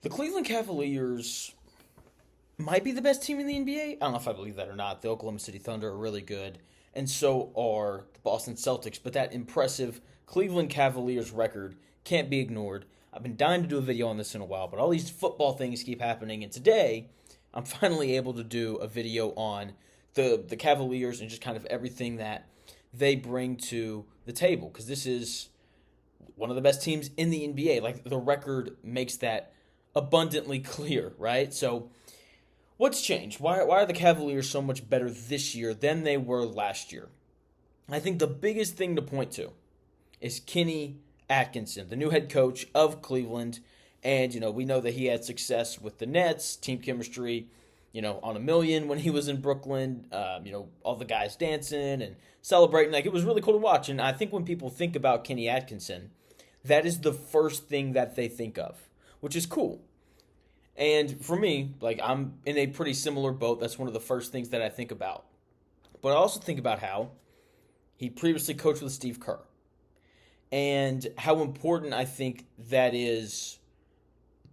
The Cleveland Cavaliers might be the best team in the NBA. I don't know if I believe that or not. The Oklahoma City Thunder are really good, and so are the Boston Celtics. But that impressive Cleveland Cavaliers record can't be ignored. I've been dying to do a video on this in a while, but all these football things keep happening, and today I'm finally able to do a video on the Cavaliers and just kind of everything that they bring to the table, because this is one of the best teams in the NBA. Like, the record makes that abundantly clear, right? So what's changed? Why are the Cavaliers so much better this year than they were last year? I think the biggest thing to point to is Kenny Atkinson, the new head coach of Cleveland. And, we know that he had success with the Nets, team chemistry, on a million when he was in Brooklyn, all the guys dancing and celebrating. Like, it was really cool to watch. And I think when people think about Kenny Atkinson, that is the first thing that they think of, which is cool. And for me, like, I'm in a pretty similar boat. That's one of the first things that I think about. But I also think about how he previously coached with Steve Kerr and how important I think that is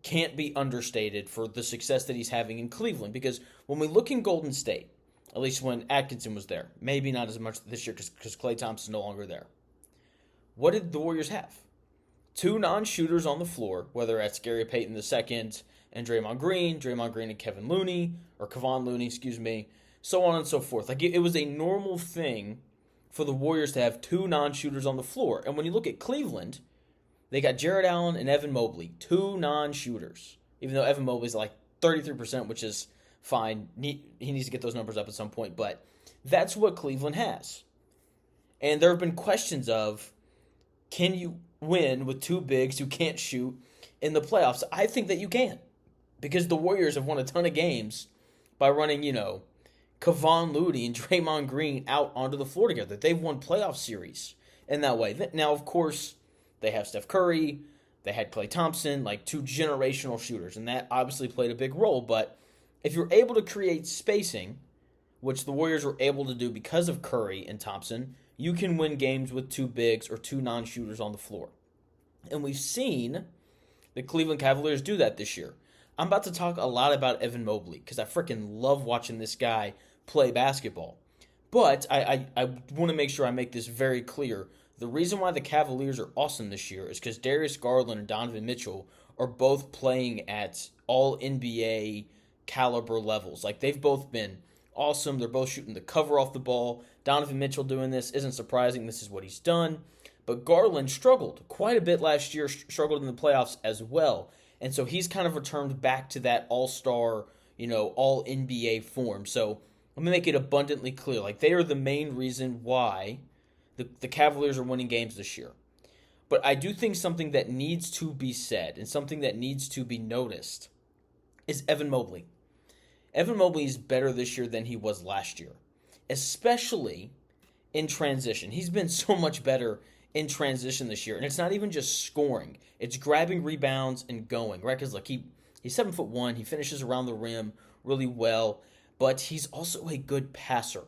can't be understated for the success that he's having in Cleveland. Because when we look in Golden State, at least when Atkinson was there, maybe not as much this year because Klay Thompson's no longer there, what did the Warriors have? Two non-shooters on the floor, whether that's Gary Payton II and Draymond Green and Kevin Looney, or Kevon Looney, excuse me, so on and so forth. Like, it was a normal thing for the Warriors to have two non-shooters on the floor. And when you look at Cleveland, they got Jared Allen and Evan Mobley, two non-shooters. Even though Evan Mobley's like 33%, which is fine. He needs to get those numbers up at some point. But that's what Cleveland has. And there have been questions of, can you win with two bigs who can't shoot in the playoffs? I think that you can. Because the Warriors have won a ton of games by running, Kevon Looney and Draymond Green out onto the floor together. They've won playoff series in that way. Now, of course, they have Steph Curry. They had Klay Thompson, like two generational shooters. And that obviously played a big role. But if you're able to create spacing, which the Warriors were able to do because of Curry and Thompson, you can win games with two bigs or two non-shooters on the floor. And we've seen the Cleveland Cavaliers do that this year. I'm about to talk a lot about Evan Mobley because I freaking love watching this guy play basketball. But I want to make sure I make this very clear. The reason why the Cavaliers are awesome this year is because Darious Garland and Donovan Mitchell are both playing at all NBA caliber levels. Like, they've both been awesome. They're both shooting the cover off the ball. Donovan Mitchell doing this isn't surprising. This is what he's done. But Garland struggled quite a bit last year, struggled in the playoffs as well. And so he's kind of returned back to that all-star, all-NBA form. So let me make it abundantly clear. Like, they are the main reason why the Cavaliers are winning games this year. But I do think something that needs to be said and something that needs to be noticed is Evan Mobley. Evan Mobley is better this year than he was last year, especially in transition. He's been so much better in transition this year. And it's not even just scoring. It's grabbing rebounds and going, right? Because, look, he's 7'1". He finishes around the rim really well. But he's also a good passer.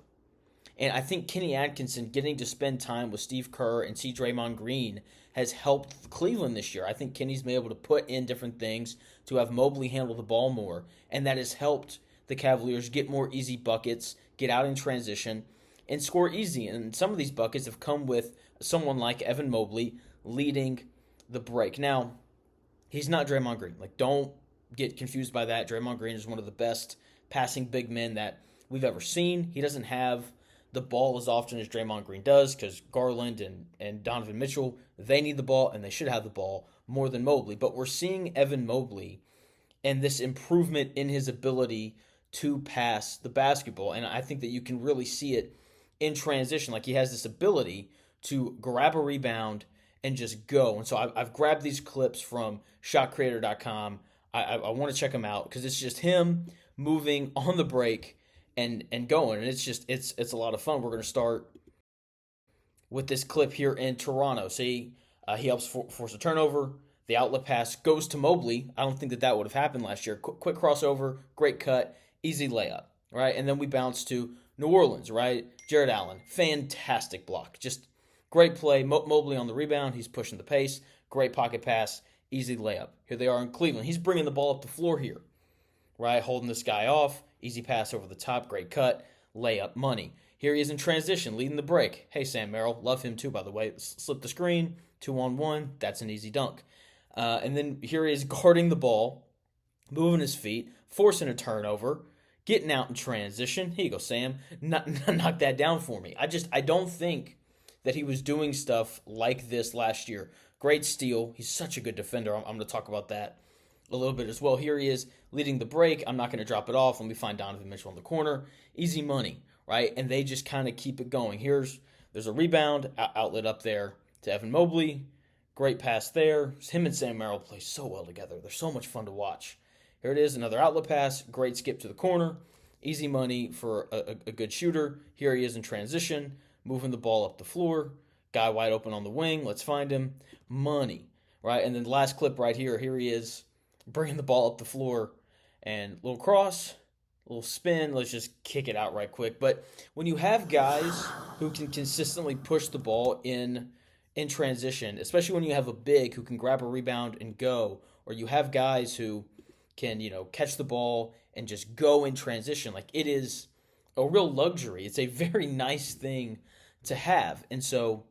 And I think Kenny Atkinson getting to spend time with Steve Kerr and see Draymond Green has helped Cleveland this year. I think Kenny's been able to put in different things to have Mobley handle the ball more. And that has helped the Cavaliers get more easy buckets, get out in transition, and score easy. And some of these buckets have come with someone like Evan Mobley leading the break. Now, he's not Draymond Green. Like, don't get confused by that. Draymond Green is one of the best passing big men that we've ever seen. He doesn't have the ball as often as Draymond Green does because Garland and Donovan Mitchell, they need the ball, and they should have the ball more than Mobley. But we're seeing Evan Mobley and this improvement in his ability to pass the basketball. And I think that you can really see it in transition. Like, he has this ability to grab a rebound and just go. And so I've grabbed these clips from shotcreator.com. I want to check them out because it's just him moving on the break and going. And it's a lot of fun. We're going to start with this clip here in Toronto. See, he helps force a turnover. The outlet pass goes to Mobley. I don't think that would have happened last year. Quick crossover, great cut, easy layup, right? And then we bounce to New Orleans, right? Jared Allen, fantastic block. Just great play. Mobley on the rebound. He's pushing the pace. Great pocket pass. easy layup. Here they are in Cleveland. He's bringing the ball up the floor here, right? Holding this guy off. Easy pass over the top. Great cut. Layup money. Here he is in transition, leading the break. Hey, Sam Merrill. Love him too, by the way. Slip the screen. 2-on-1. That's an easy dunk. And then here he is guarding the ball, moving his feet, forcing a turnover, getting out in transition. Here you go, Sam. Knock that down for me. I don't think that he was doing stuff like this last year. Great steal. He's such a good defender. I'm going to talk about that a little bit as well. Here he is leading the break. I'm not going to drop it off. Let me find Donovan Mitchell in the corner. Easy money, right? And they just kind of keep it going. There's a rebound, outlet up there to Evan Mobley. Great pass there. Him and Sam Merrill play so well together. They're so much fun to watch. Here it is, another outlet pass. Great skip to the corner. Easy money for a good shooter. Here he is in transition, moving the ball up the floor. Guy wide open on the wing. Let's find him. Money, right? And then the last clip right here. Here he is bringing the ball up the floor. And little cross, little spin. Let's just kick it out right quick. But when you have guys who can consistently push the ball in transition, especially when you have a big who can grab a rebound and go, or you have guys who can, catch the ball and just go in transition, like, it is a real luxury. It's a very nice thing to have. And so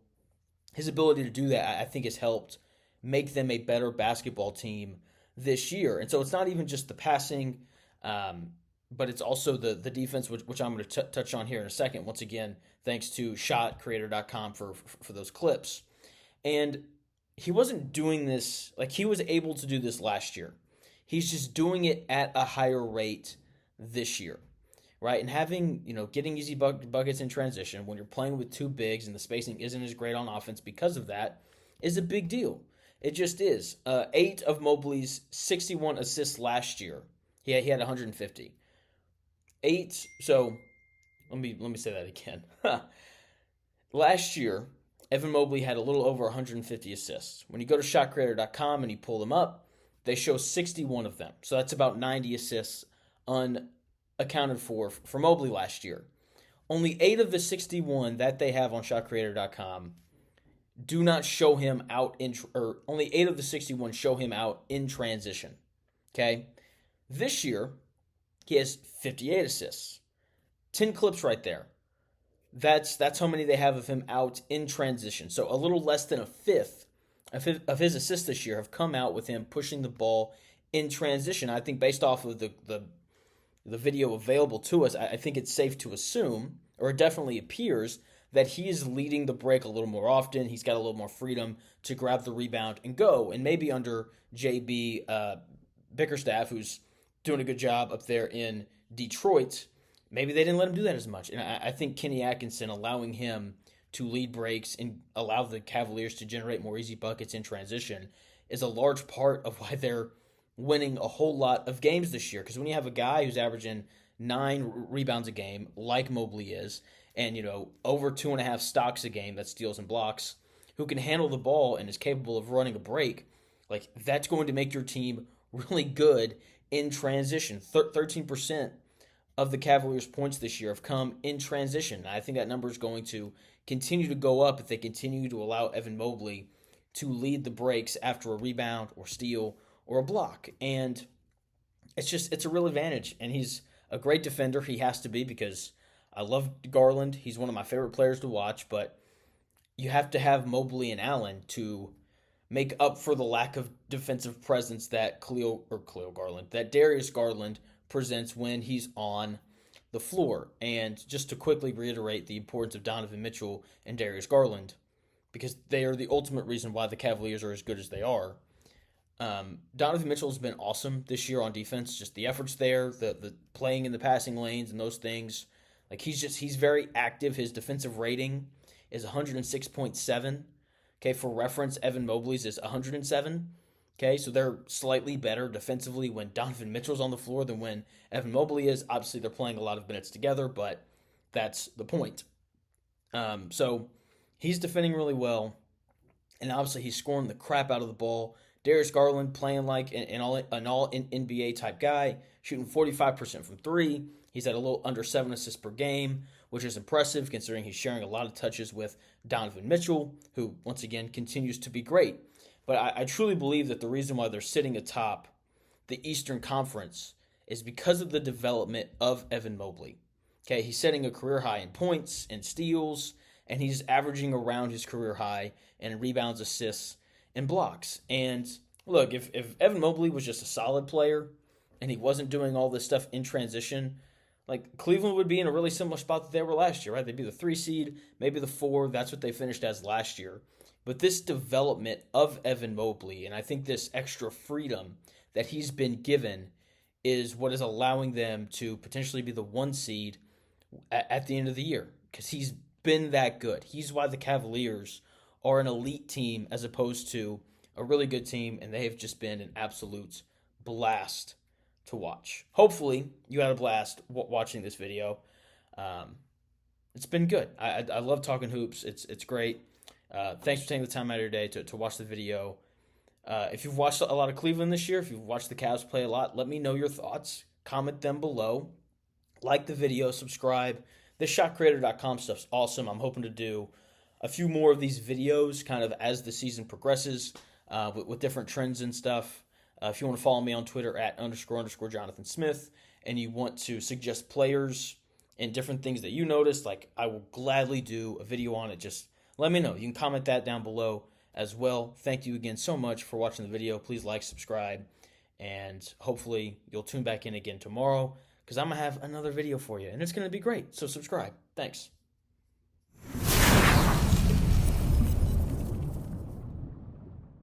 his ability to do that, I think, has helped make them a better basketball team this year. And so it's not even just the passing, but it's also the defense, which I'm going to touch on here in a second. Once again, thanks to shotcreator.com for those clips. And he wasn't doing this, like, he was able to do this last year. He's just doing it at a higher rate this year, right? And having, getting easy buckets in transition when you're playing with two bigs and the spacing isn't as great on offense because of that is a big deal. It just is. 8 of Mobley's 61 assists last year. He had 150. 8, so let me say that again. Last year, Evan Mobley had a little over 150 assists. When you go to shotcreator.com and you pull them up, they show 61 of them. So that's about 90 assists unaccounted for Mobley last year. Only 8 of the 61 that they have on shotcreator.com do not show him out only 8 of the 61 show him out in transition. Okay? This year, he has 58 assists. 10 clips right there. That's how many they have of him out in transition. So a little less than a fifth of his assists this year have come out with him pushing the ball in transition. I think based off of the video available to us, I think it's safe to assume, or it definitely appears, that he is leading the break a little more often. He's got a little more freedom to grab the rebound and go. And maybe under JB Bickerstaff, who's doing a good job up there in Detroit, maybe they didn't let him do that as much. And I think Kenny Atkinson allowing him to lead breaks and allow the Cavaliers to generate more easy buckets in transition is a large part of why they're winning a whole lot of games this year. Because when you have a guy who's averaging 9 rebounds a game, like Mobley is, and over 2.5 stocks a game, that's steals and blocks, who can handle the ball and is capable of running a break, like, that's going to make your team really good in transition. 13% of the Cavaliers' points this year have come in transition. I think that number is going to continue to go up if they continue to allow Evan Mobley to lead the breaks after a rebound or steal or a block. And it's a real advantage. And he's a great defender. He has to be, because I love Garland. He's one of my favorite players to watch, but you have to have Mobley and Allen to make up for the lack of defensive presence that that Darious Garland presents when he's on the floor. And just to quickly reiterate the importance of Donovan Mitchell and Darious Garland, because they are the ultimate reason why the Cavaliers are as good as they are. Donovan Mitchell has been awesome this year on defense. Just the efforts there, the playing in the passing lanes and those things. Like, he's very active. His defensive rating is 106.7. Okay, for reference, Evan Mobley's is 107. Okay, so they're slightly better defensively when Donovan Mitchell's on the floor than when Evan Mobley is. Obviously, they're playing a lot of minutes together, but that's the point. So he's defending really well, and obviously he's scoring the crap out of the ball. Darious Garland playing like an all NBA type guy, shooting 45% from 3. He's at a little under 7 assists per game. which is impressive considering he's sharing a lot of touches with Donovan Mitchell, who, once again, continues to be great. But I truly believe that the reason why they're sitting atop the Eastern Conference is because of the development of Evan Mobley. Okay, he's setting a career high in points and steals, and he's averaging around his career high in rebounds, assists, and blocks. And look, if Evan Mobley was just a solid player and he wasn't doing all this stuff in transition, like Cleveland would be in a really similar spot that they were last year, right? They'd be the 3 seed, maybe the 4. That's what they finished as last year. But this development of Evan Mobley, and I think this extra freedom that he's been given, is what is allowing them to potentially be the 1 seed at the end of the year, because he's been that good. He's why the Cavaliers are an elite team as opposed to a really good team, and they have just been an absolute blast to watch. Hopefully, you had a blast watching this video. It's been good. I love talking hoops. It's great. Thanks for taking the time out of your day to watch the video. If you've watched a lot of Cleveland this year, if you've watched the Cavs play a lot, let me know your thoughts. Comment them below. Like the video, subscribe. This shotcreator.com stuff's awesome. I'm hoping to do a few more of these videos kind of as the season progresses with different trends and stuff. If you want to follow me on Twitter at __ Jonathan Smith, and you want to suggest players and different things that you noticed, like I will gladly do a video on it. Just let me know. You can comment that down below as well. Thank you again so much for watching the video. Please like, subscribe, and hopefully you'll tune back in again tomorrow because I'm going to have another video for you, and it's going to be great. So subscribe. Thanks.